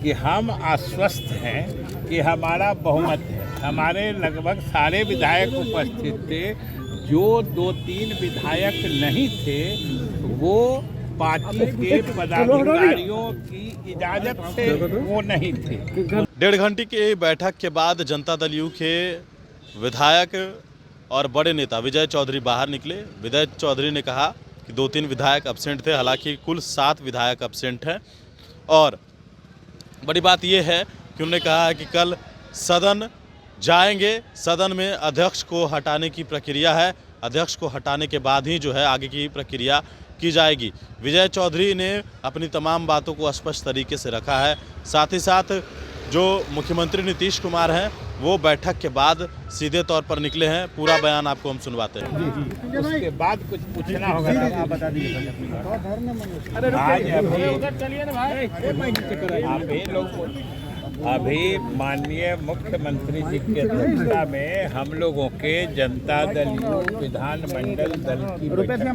कि हम आश्वस्त हैं कि हमारा बहुमत है। हमारे लगभग सारे विधायक उपस्थित थे। जो 2-3 विधायक नहीं थे वो पार्टी के पदाधिकारियों की इजाजत से वो नहीं थे। 1.5 घंटे की बैठक के बाद जनता दल यू के विधायक और बड़े नेता विजय चौधरी बाहर निकले। विजय चौधरी ने कहा कि 2-3 विधायक एब्सेंट थे, हालांकि कुल 7 विधायक एब्सेंट हैं। और बड़ी बात यह है कि उन्होंने कहा है कि कल सदन जाएंगे, सदन में अध्यक्ष को हटाने की प्रक्रिया है, अध्यक्ष को हटाने के बाद ही जो है आगे की प्रक्रिया की जाएगी। विजय चौधरी ने अपनी तमाम बातों को स्पष्ट तरीके से रखा है। साथ ही साथ जो मुख्यमंत्री नीतीश कुमार हैं वो बैठक के बाद सीधे तौर पर निकले हैं। पूरा बयान आपको हम सुनवाते हैं। उसके बाद कुछ पूछना होगा तो आप बता दीजिए। अभी माननीय मुख्यमंत्री जी की अध्यक्षता में हम लोगों के जनता दल यू विधानमंडल दल की बैठक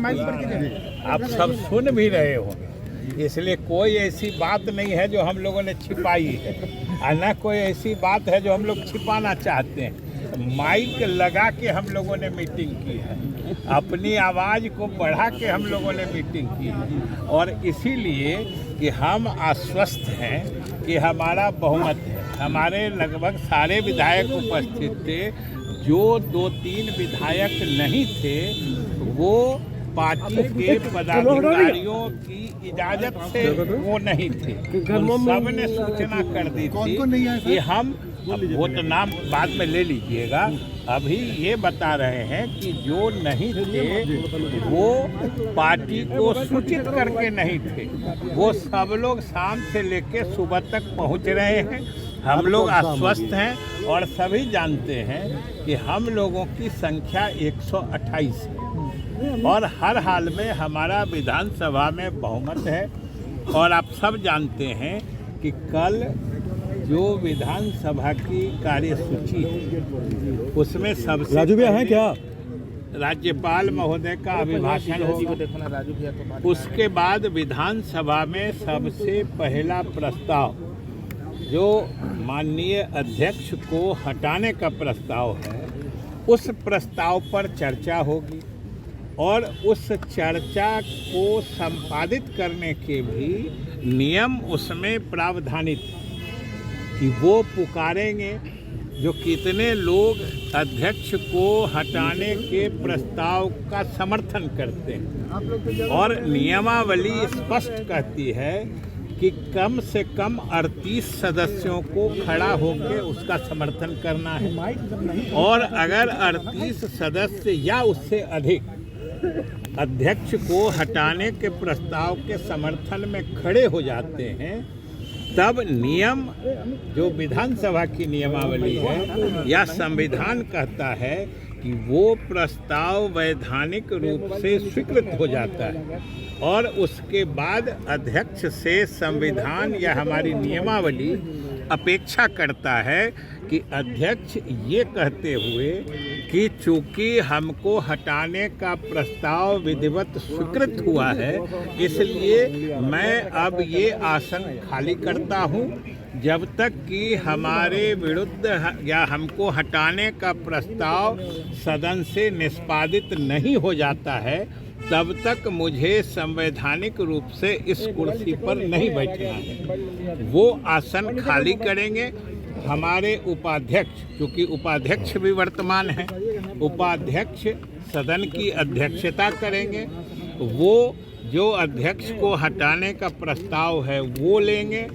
आप सब सुन भी रहे होंगे, इसलिए कोई ऐसी बात नहीं है जो हम लोगों ने छिपाई है और न कोई ऐसी बात है जो हम लोग छिपाना चाहते हैं। माइक लगा के हम लोगों ने मीटिंग की है, अपनी आवाज़ को बढ़ा के हम लोगों ने मीटिंग की है और इसीलिए कि हम आश्वस्त हैं कि हमारा बहुमत है। हमारे लगभग सारे विधायक उपस्थित थे। जो 2-3 विधायक नहीं थे वो पार्टी के पदाधिकारियों की इजाजत से वो नहीं थे। सब ने सूचना कर दी थी कि हम वो तो नाम बाद में ले लीजिएगा। अभी ये बता रहे हैं कि जो नहीं थे वो पार्टी को सूचित करके नहीं थे। वो सब लोग शाम से लेकर सुबह तक पहुंच रहे हैं। हम लोग आश्वस्त हैं और सभी जानते हैं कि हम लोगों की संख्या 128 है और हर हाल में हमारा विधानसभा में बहुमत है। और आप सब जानते हैं कि कल जो विधानसभा की कार्यसूची है उसमें सबसे राजू भैया हैं क्या? राज्यपाल महोदय का अभिभाषण होगा। उसके बाद विधानसभा में सबसे पहला प्रस्ताव जो माननीय अध्यक्ष को हटाने का प्रस्ताव है उस प्रस्ताव पर चर्चा होगी और उस चर्चा को संपादित करने के भी नियम उसमें प्रावधानित है कि वो पुकारेंगे जो कितने लोग अध्यक्ष को हटाने के प्रस्ताव का समर्थन करते हैं। और नियमावली स्पष्ट कहती है कि कम से कम 38 सदस्यों को खड़ा होकर उसका समर्थन करना है और अगर 38 सदस्य या उससे अधिक अध्यक्ष को हटाने के प्रस्ताव के समर्थन में खड़े हो जाते हैं तब नियम जो विधानसभा की नियमावली है या संविधान कहता है कि वो प्रस्ताव वैधानिक रूप से स्वीकृत हो जाता है और उसके बाद अध्यक्ष से संविधान या हमारी नियमावली अपेक्षा करता है कि अध्यक्ष ये कहते हुए कि चूंकि हमको हटाने का प्रस्ताव विधिवत स्वीकृत हुआ है इसलिए मैं अब ये आसन खाली करता हूँ जब तक कि हमारे विरुद्ध या हमको हटाने का प्रस्ताव सदन से निष्पादित नहीं हो जाता है तब तक मुझे संवैधानिक रूप से इस कुर्सी पर नहीं बैठना है। वो आसन खाली करेंगे। हमारे उपाध्यक्ष, क्योंकि उपाध्यक्ष भी वर्तमान हैं, उपाध्यक्ष सदन की अध्यक्षता करेंगे। वो जो अध्यक्ष को हटाने का प्रस्ताव है वो लेंगे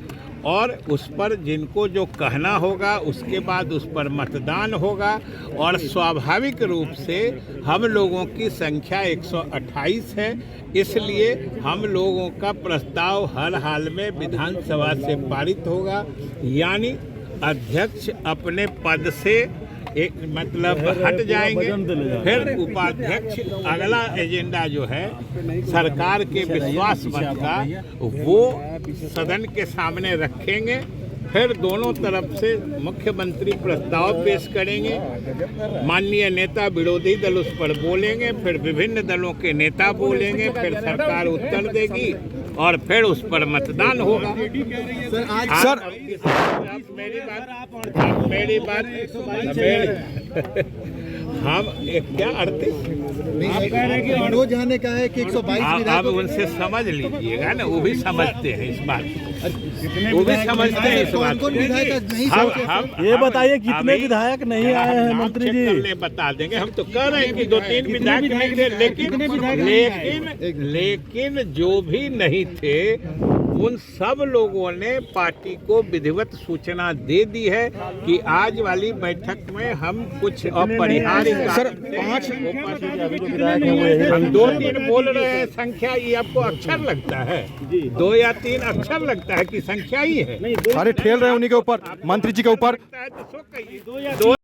और उस पर जिनको जो कहना होगा उसके बाद उस पर मतदान होगा और स्वाभाविक रूप से हम लोगों की संख्या 128 है इसलिए हम लोगों का प्रस्ताव हर हाल में विधानसभा से पारित होगा। यानी अध्यक्ष अपने पद से एक मतलब हट जाएंगे। फिर उपाध्यक्ष अगला एजेंडा जो है सरकार के विश्वास मत का वो सदन के सामने रखेंगे। फिर दोनों तरफ से मुख्यमंत्री प्रस्ताव पेश करेंगे, माननीय नेता विरोधी दल उस पर बोलेंगे, फिर विभिन्न दलों के नेता बोलेंगे, फिर सरकार उत्तर देगी और फिर उस पर मतदान होगा। सर मेरी बात हम क्या 38 आप कह रहे हैं कि मनोज झा ने कहा है कि 122 आप विधायकों उनसे समझ लीजिएगा ना, वो भी समझते हैं इस बात को, वो भी समझते हैं इस बात को। कौन विधायक नहीं हम ये बताइए कितने विधायक नहीं आए हैं नाम मंत्री चेक जी? कर ले, बता देंगे। हम तो कह रहे हैं कि 2-3 विधायक नहीं थे, लेकिन जो भी नहीं थे उन सब लोगों ने पार्टी को विधिवत सूचना दे दी है कि आज वाली बैठक में हम कुछ अपरिहार्य सर, हम 2-3 बोल रहे हैं संख्या, ये आपको अक्षर लगता है? 2 या 3 अक्षर लगता है कि संख्या ही है? अरे ठेल रहे हैं उन्हीं के ऊपर, मंत्री जी के ऊपर। लगता है तो सो कहिए।